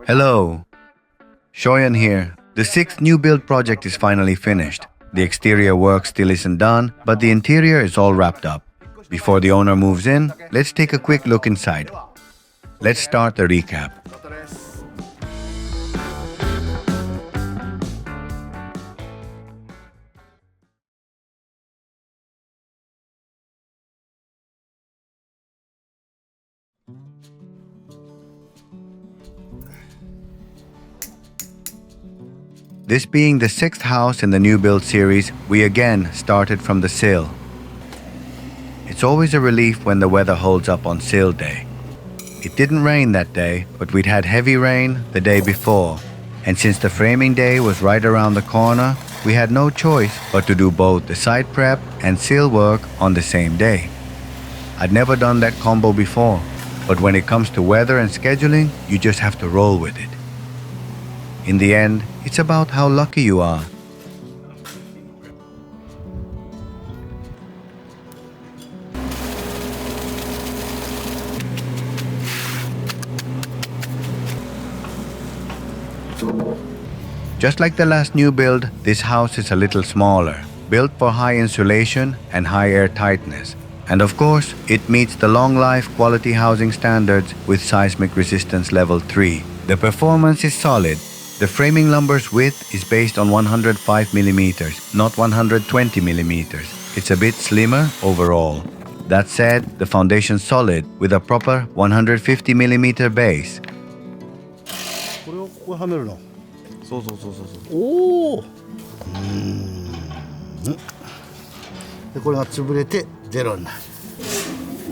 Hello, Shoyan here. The sixth new build project is finally finished. The exterior work still isn't done, but the interior is all wrapped up. Before the owner moves in, let's take a quick look inside. Let's start the recap. This being the sixth house in the new build series, we again started from the Sill. It's always a relief when the weather holds up on Sill Day. It didn't rain that day, but we'd had heavy rain the day before. And since the framing day was right around the corner, we had no choice but to do both the site prep and Sill work on the same day. I'd never done that combo before, but when it comes to weather and scheduling, you just have to roll with it. In the end, it's about how lucky you are. Just like the last new build, this house is a little smaller, built for high insulation and high air tightness. And of course, it meets the long life quality housing standards with seismic resistance level 3. The performance is solid. The framing lumber's width is based on 105 millimeters, not 120 millimeters. It's a bit slimmer overall. That said, the foundation's solid with a proper 150 millimeter base. これをここはめるの。そうそうそうそうそう。おお。でこれが潰れてゼロになる。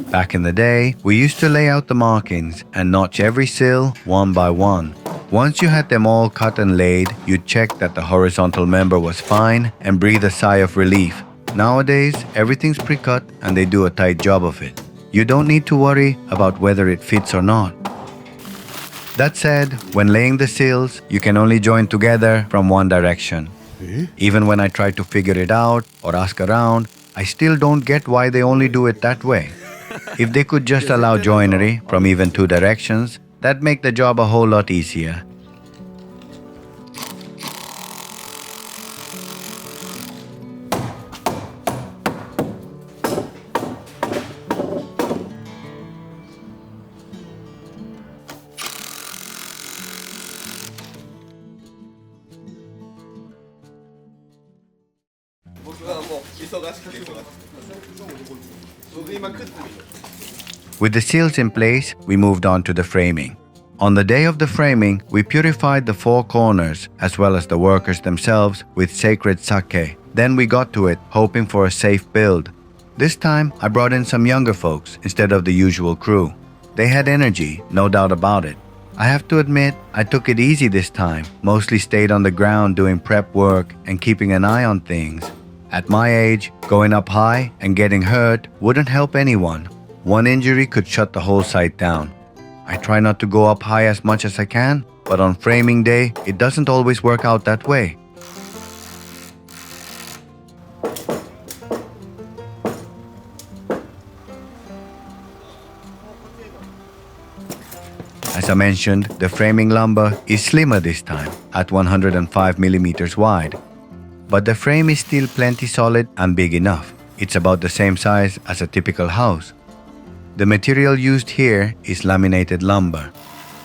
Back in the day, we used to lay out the markings and notch every sill one by one. Once you had them all cut and laid, you'd check that the horizontal member was fine and breathe a sigh of relief. Nowadays, everything's pre-cut and they do a tight job of it. You don't need to worry about whether it fits or not. That said, when laying the sills, you can only join together from one direction. Even when I try to figure it out or ask around, I still don't get why they only do it that way. If they could just allow joinery from even two directions, that'd make the job a whole lot easier. With the seals in place, we moved on to the framing. On the day of the framing, we purified the four corners as well as the workers themselves with sacred sake. Then we got to it, hoping for a safe build. This time, I brought in some younger folks instead of the usual crew. They had energy, no doubt about it. I have to admit, I took it easy this time, mostly stayed on the ground doing prep work and keeping an eye on things. At my age, going up high and getting hurt wouldn't help anyone. One injury could shut the whole site down. I try not to go up high as much as I can, but on framing day, it doesn't always work out that way. As I mentioned, the framing lumber is slimmer this time, at 105 millimeters wide. But the frame is still plenty solid and big enough. It's about the same size as a typical house. The material used here is laminated lumber.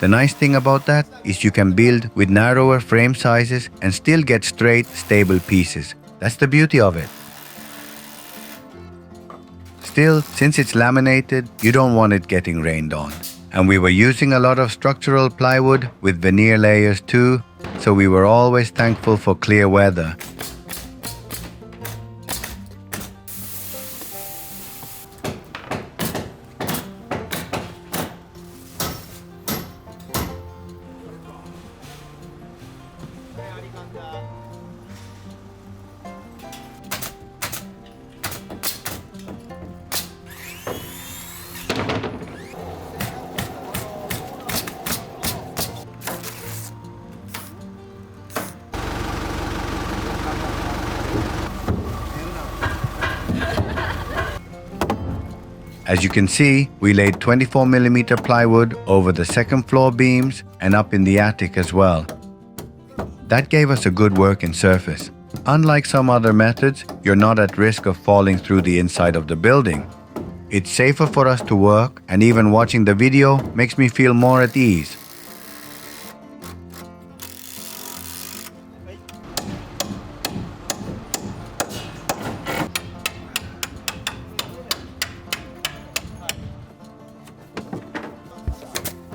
The nice thing about that is you can build with narrower frame sizes and still get straight, stable pieces. That's the beauty of it. Still, since it's laminated, you don't want it getting rained on. And we were using a lot of structural plywood with veneer layers too, so we were always thankful for clear weather. As you can see, we laid 24mm plywood over the second floor beams and up in the attic as well. That gave us a good working surface. Unlike some other methods, you're not at risk of falling through the inside of the building. It's safer for us to work, and even watching the video makes me feel more at ease.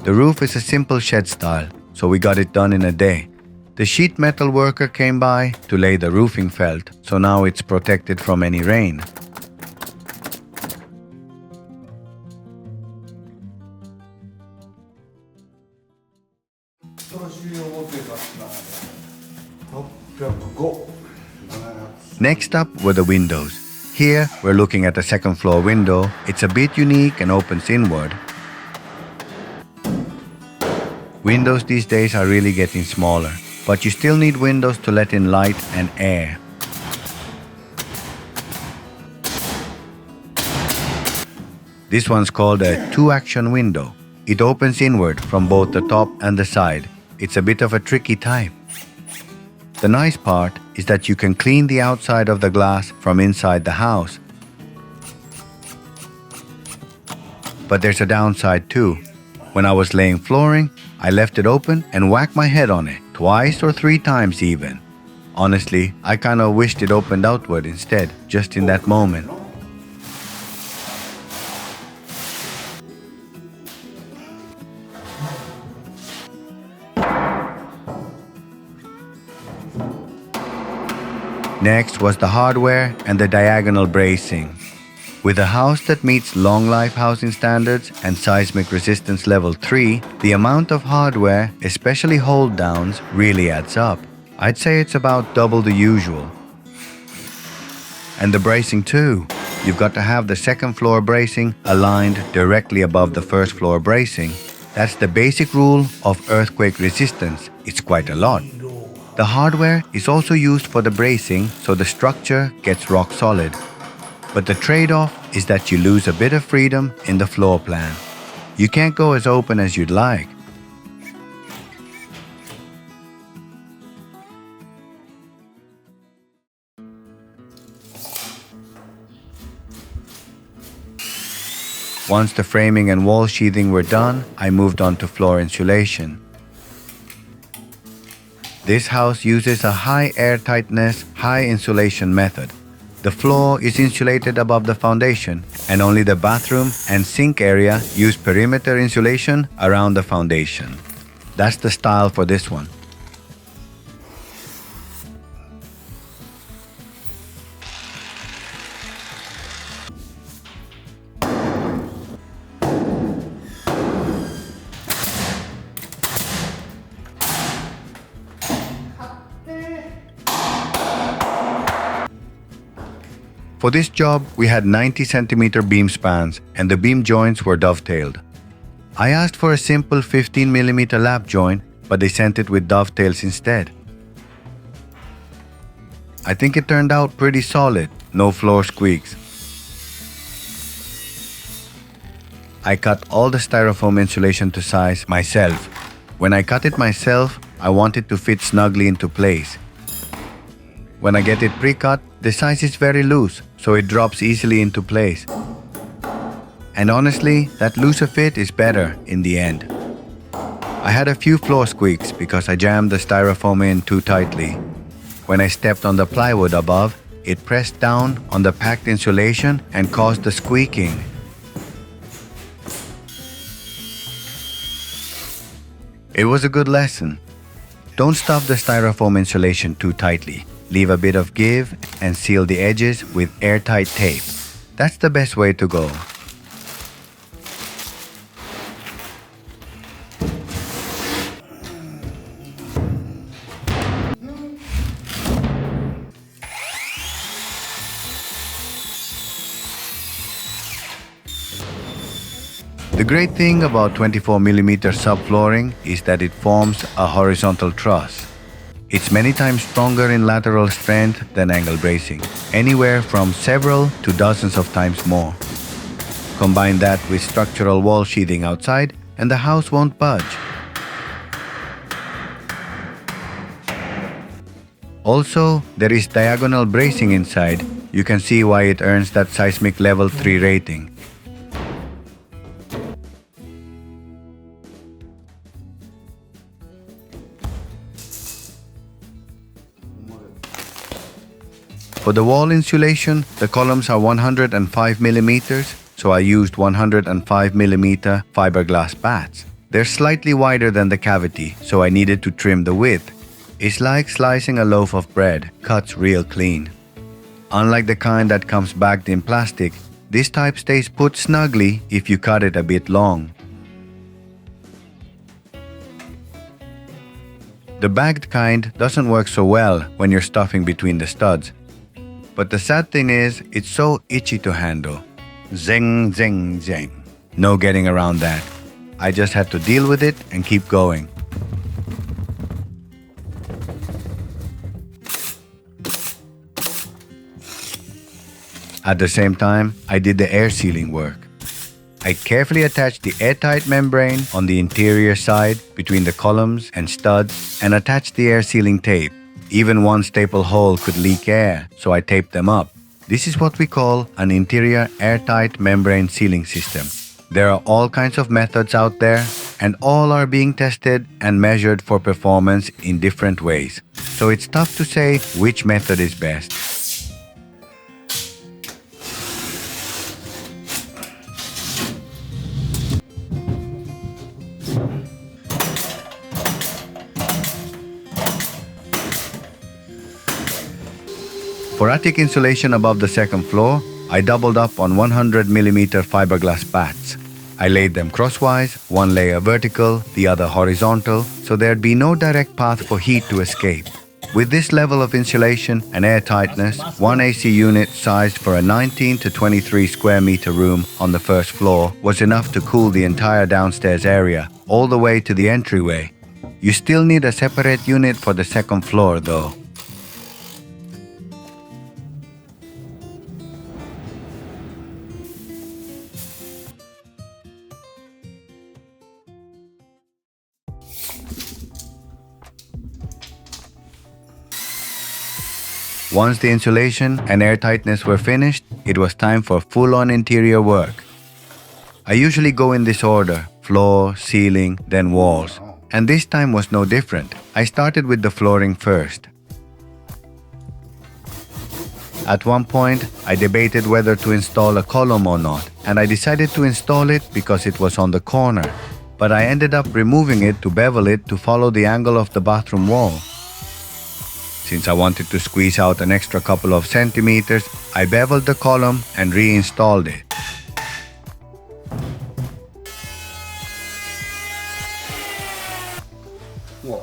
The roof is a simple shed style, so we got it done in a day. The sheet metal worker came by to lay the roofing felt, so now it's protected from any rain. Next up were the windows. Here we're looking at a second floor window. It's a bit unique and opens inward. Windows these days are really getting smaller, but you still need windows to let in light and air. This one's called a two-action window. It opens inward from both the top and the side. It's a bit of a tricky type. The nice part is that you can clean the outside of the glass from inside the house. But there's a downside too. When I was laying flooring, I left it open and whacked my head on it, twice or 3 times even. Honestly, I kinda wished it opened outward instead, just in that moment. Next was the hardware and the diagonal bracing. With a house that meets long life housing standards and seismic resistance level 3, the amount of hardware, especially hold downs, really adds up. I'd say it's about double the usual. And the bracing too. You've got to have the second floor bracing aligned directly above the first floor bracing. That's the basic rule of earthquake resistance. It's quite a lot. The hardware is also used for the bracing, so the structure gets rock solid. But the trade-off is that you lose a bit of freedom in the floor plan. You can't go as open as you'd like. Once the framing and wall sheathing were done, I moved on to floor insulation. This house uses a high airtightness, high insulation method. The floor is insulated above the foundation, and only the bathroom and sink area use perimeter insulation around the foundation. That's the style for this one. For this job, we had 90cm beam spans and the beam joints were dovetailed. I asked for a simple 15mm lap joint, but they sent it with dovetails instead. I think it turned out pretty solid, no floor squeaks. I cut all the styrofoam insulation to size myself. When I cut it myself, I want it to fit snugly into place. When I get it pre-cut, the size is very loose, so it drops easily into place. And honestly, that looser fit is better in the end. I had a few floor squeaks because I jammed the styrofoam in too tightly. When I stepped on the plywood above, it pressed down on the packed insulation and caused the squeaking. It was a good lesson. Don't stuff the styrofoam insulation too tightly. Leave a bit of give and seal the edges with airtight tape. That's the best way to go. The great thing about 24mm subflooring is that it forms a horizontal truss. It's many times stronger in lateral strength than angle bracing, anywhere from several to dozens of times more. Combine that with structural wall sheathing outside and the house won't budge. Also, there is diagonal bracing inside. You can see why it earns that seismic level 3 rating. For the wall insulation, the columns are 105 millimeters, so I used 105 millimeter fiberglass bats. They're slightly wider than the cavity, so I needed to trim the width. It's like slicing a loaf of bread, cuts real clean. Unlike the kind that comes bagged in plastic, this type stays put snugly if you cut it a bit long. The bagged kind doesn't work so well when you're stuffing between the studs. But the sad thing is, it's so itchy to handle. Zing, zing, zing. No getting around that. I just had to deal with it and keep going. At the same time, I did the air sealing work. I carefully attached the airtight membrane on the interior side between the columns and studs and attached the air sealing tape. Even one staple hole could leak air, so I taped them up. This is what we call an interior airtight membrane sealing system. There are all kinds of methods out there, and all are being tested and measured for performance in different ways. So it's tough to say which method is best. For attic insulation above the second floor, I doubled up on 100 millimeter fiberglass bats. I laid them crosswise, one layer vertical, the other horizontal, so there'd be no direct path for heat to escape. With this level of insulation and air tightness, one AC unit sized for a 19 to 23 square meter room on the first floor was enough to cool the entire downstairs area, all the way to the entryway. You still need a separate unit for the second floor though. Once the insulation and airtightness were finished, it was time for full-on interior work. I usually go in this order: floor, ceiling, then walls. And this time was no different. I started with the flooring first. At one point, I debated whether to install a column or not, and I decided to install it because it was on the corner. But I ended up removing it to bevel it to follow the angle of the bathroom wall. Since I wanted to squeeze out an extra couple of centimeters, I beveled the column and reinstalled it. Wow.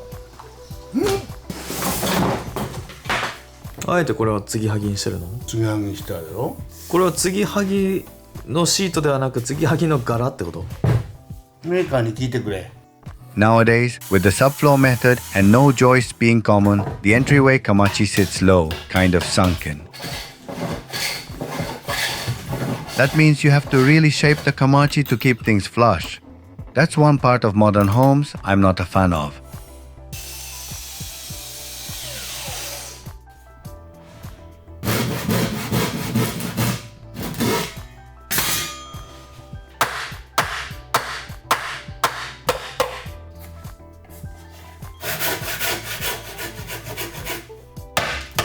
あえてこれは継ぎはぎにしてるの？継ぎはぎにしてあるよ。これは継ぎはぎのシートではなく継ぎはぎの柄ってこと？メーカーに聞いてくれ。 Nowadays, with the subfloor method and no joists being common, the entryway kamachi sits low, kind of sunken. That means you have to really shape the kamachi to keep things flush. That's one part of modern homes I'm not a fan of.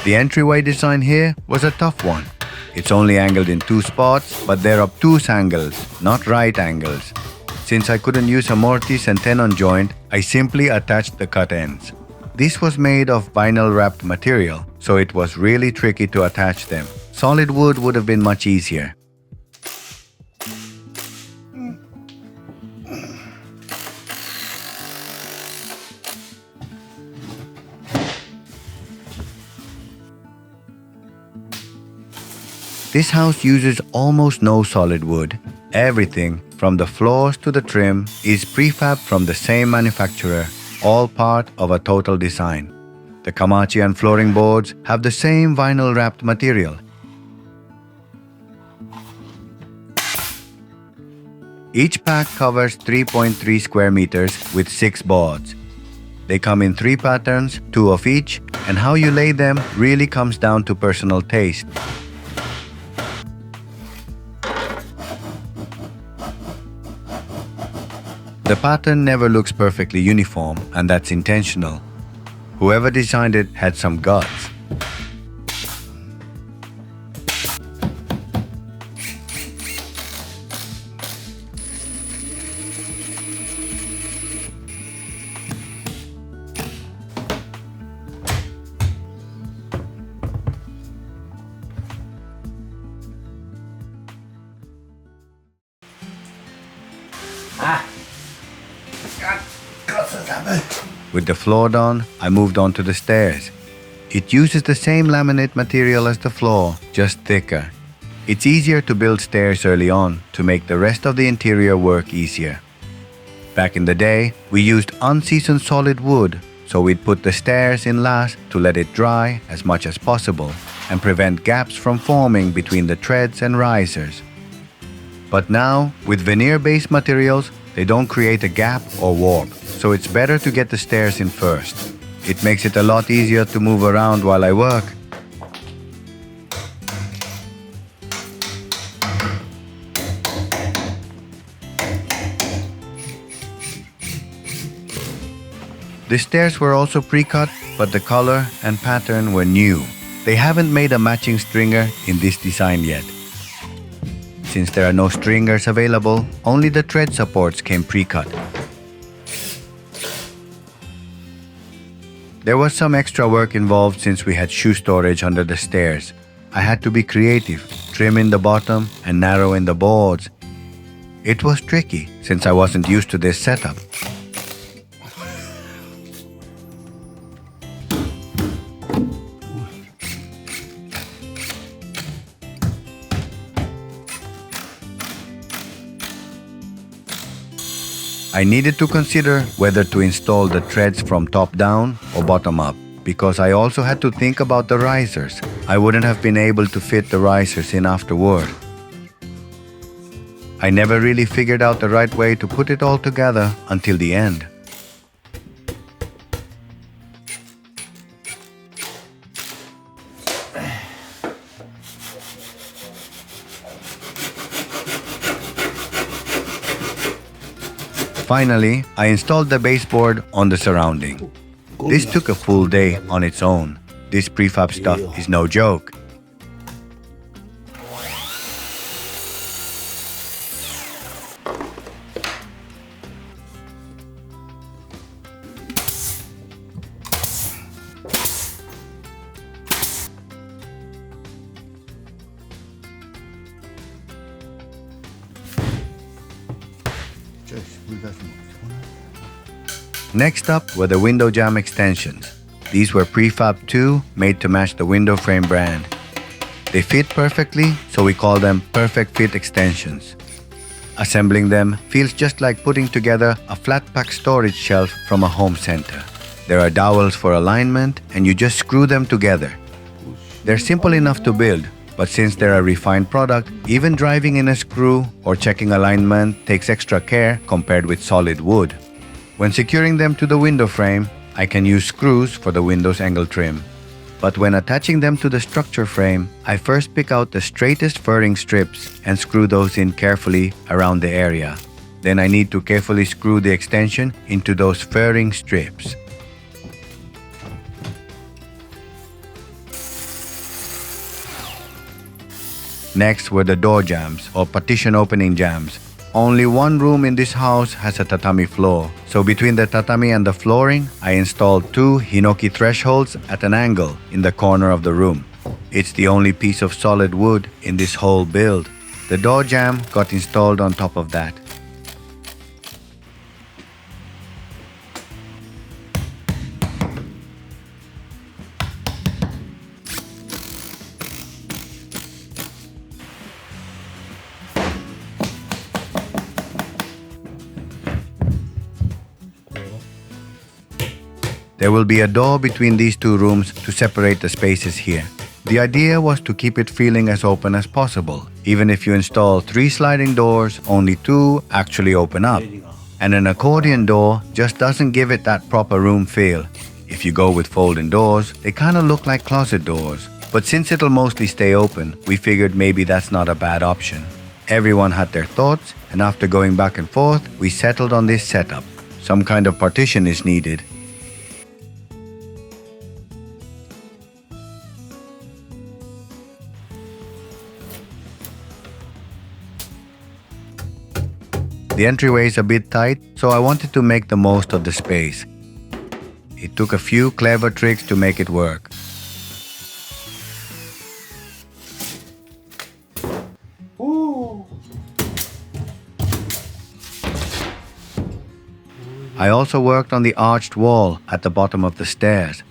The entryway design here was a tough one. It's only angled in 2 spots, but they're obtuse angles, not right angles. Since I couldn't use a mortise and tenon joint, I simply attached the cut ends. This was made of vinyl wrapped material, so it was really tricky to attach them. Solid wood would have been much easier. This house uses almost no solid wood. Everything, from the floors to the trim, is prefab from the same manufacturer, all part of a total design. The kamachi and flooring boards have the same vinyl wrapped material. Each pack covers 3.3 square meters with 6 boards. They come in 3 patterns, 2 of each, and how you lay them really comes down to personal taste. The pattern never looks perfectly uniform, and that's intentional. Whoever designed it had some guts. With the floor done, I moved on to the stairs. It uses the same laminate material as the floor, just thicker. It's easier to build stairs early on to make the rest of the interior work easier. Back in the day, we used unseasoned solid wood, so we'd put the stairs in last to let it dry as much as possible and prevent gaps from forming between the treads and risers. But now, with veneer-based materials, they don't create a gap or warp, so it's better to get the stairs in first. It makes it a lot easier to move around while I work. The stairs were also pre-cut, but the color and pattern were new. They haven't made a matching stringer in this design yet. Since there are no stringers available, only the tread supports came pre-cut. There was some extra work involved since we had shoe storage under the stairs. I had to be creative, trim in the bottom and narrow in the boards. It was tricky since I wasn't used to this setup. I needed to consider whether to install the treads from top down or bottom up, because I also had to think about the risers. I wouldn't have been able to fit the risers in afterward. I never really figured out the right way to put it all together until the end. Finally, I installed the baseboard on the surrounding. This took a full day on its own. This prefab stuff is no joke. Next up were the window jamb extensions. These were Prefab 2 made to match the window frame brand. They fit perfectly, so we call them perfect fit extensions. Assembling them feels just like putting together a flat pack storage shelf from a home center. There are dowels for alignment and you just screw them together. They're simple enough to build, but since they're a refined product, even driving in a screw or checking alignment takes extra care compared with solid wood. When securing them to the window frame, I can use screws for the window's angle trim. But when attaching them to the structure frame, I first pick out the straightest furring strips and screw those in carefully around the area. Then I need to carefully screw the extension into those furring strips. Next were the door jambs or partition opening jambs. Only one room in this house has a tatami floor, so between the tatami and the flooring, I installed 2 hinoki thresholds at an angle in the corner of the room. It's the only piece of solid wood in this whole build. The door jamb got installed on top of that. There will be a door between these 2 rooms to separate the spaces here. The idea was to keep it feeling as open as possible. Even if you install 3 sliding doors, only 2 actually open up. And an accordion door just doesn't give it that proper room feel. If you go with folding doors, they kind of look like closet doors. But since it'll mostly stay open, we figured maybe that's not a bad option. Everyone had their thoughts, and after going back and forth, we settled on this setup. Some kind of partition is needed. The entryway is a bit tight, so I wanted to make the most of the space. It took a few clever tricks to make it work. I also worked on the arched wall at the bottom of the stairs.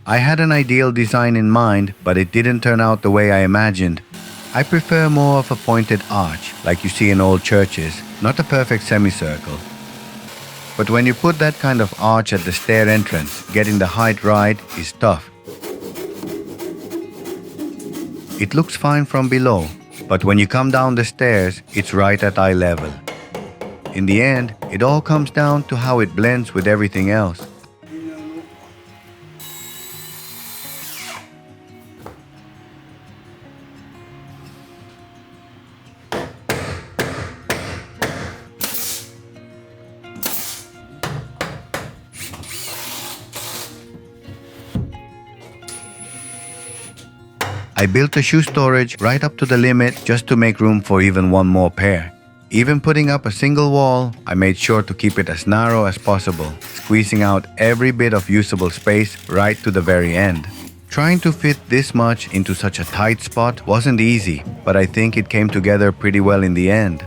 I had an ideal design in mind, but it didn't turn out the way I imagined. I prefer more of a pointed arch, like you see in old churches, not a perfect semicircle. But when you put that kind of arch at the stair entrance, getting the height right is tough. It looks fine from below, but when you come down the stairs, it's right at eye level. In the end, it all comes down to how it blends with everything else. I built a shoe storage right up to the limit just to make room for even one more pair. Even putting up a single wall, I made sure to keep it as narrow as possible, squeezing out every bit of usable space right to the very end. Trying to fit this much into such a tight spot wasn't easy, but I think it came together pretty well in the end.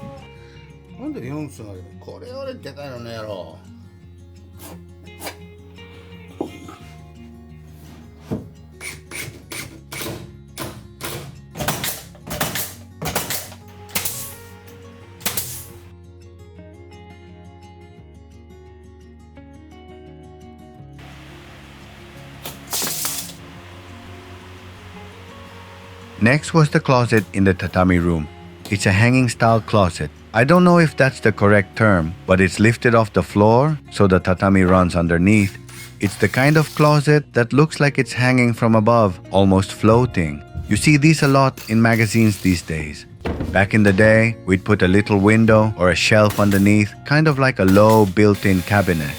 Next was the closet in the tatami room. It's a hanging style closet. I don't know if that's the correct term, but it's lifted off the floor so the tatami runs underneath. It's the kind of closet that looks like it's hanging from above, almost floating. You see these a lot in magazines these days. Back in the day, we'd put a little window or a shelf underneath, kind of like a low built-in cabinet.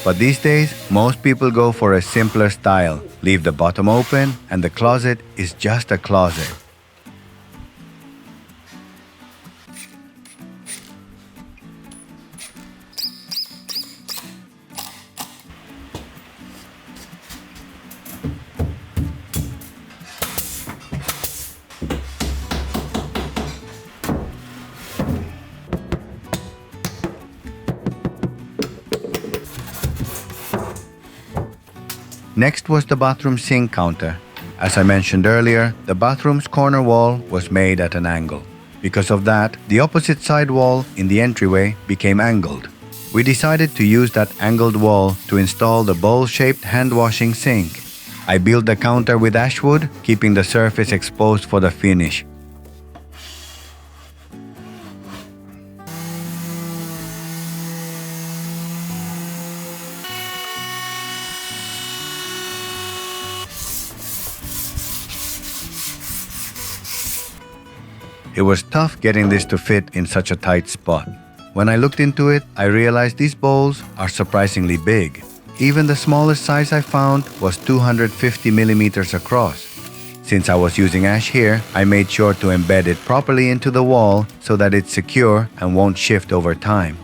But these days, most people go for a simpler style. Leave the bottom open and the closet is just a closet. Next was the bathroom sink counter. As I mentioned earlier, the bathroom's corner wall was made at an angle. Because of that, the opposite side wall in the entryway became angled. We decided to use that angled wall to install the bowl-shaped hand-washing sink. I built the counter with ashwood, keeping the surface exposed for the finish. It was tough getting this to fit in such a tight spot. When I looked into it, I realized these bowls are surprisingly big. Even the smallest size I found was 250 millimeters across. Since I was using ash here, I made sure to embed it properly into the wall so that it's secure and won't shift over time.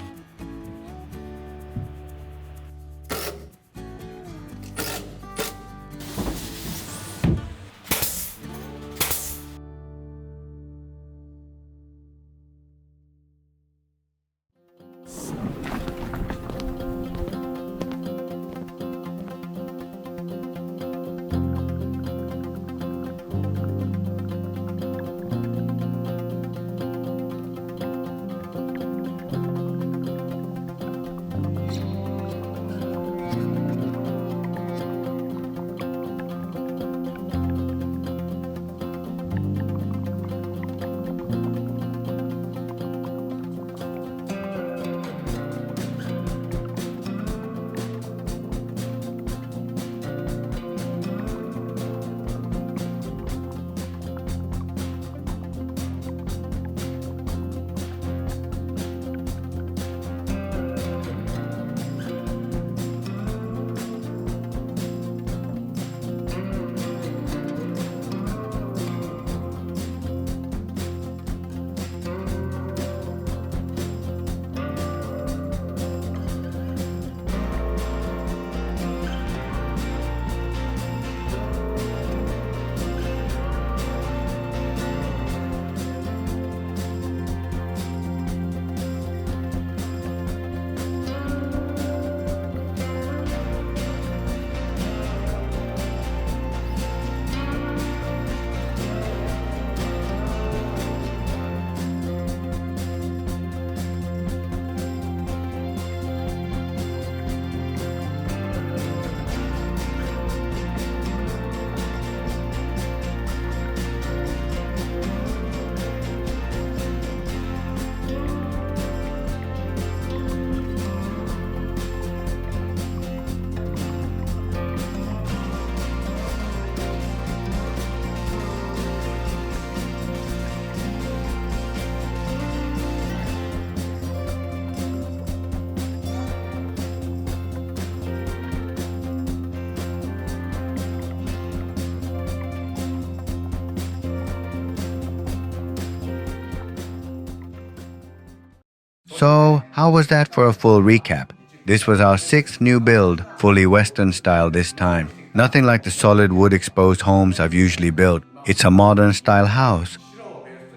So, how was that for a full recap? This was our 6th new build, fully Western style this time. Nothing like the solid wood exposed homes I've usually built. It's a modern style house.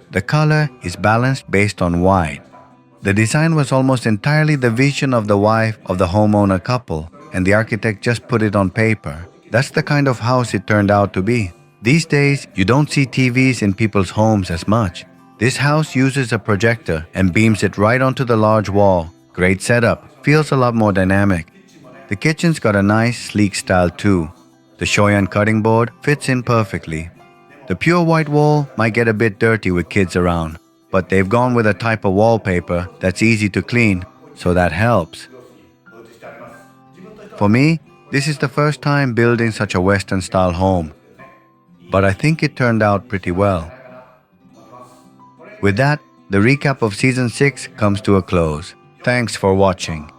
The color is balanced based on white. The design was almost entirely the vision of the wife of the homeowner couple, and the architect just put it on paper. That's the kind of house it turned out to be. These days, you don't see TVs in people's homes as much. This house uses a projector and beams it right onto the large wall. Great setup, feels a lot more dynamic. The kitchen's got a nice, sleek style too. The Shoyan cutting board fits in perfectly. The pure white wall might get a bit dirty with kids around, but they've gone with a type of wallpaper that's easy to clean, so that helps. For me, this is the first time building such a Western-style home, but I think it turned out pretty well. With that, the recap of Season 6 comes to a close. Thanks for watching.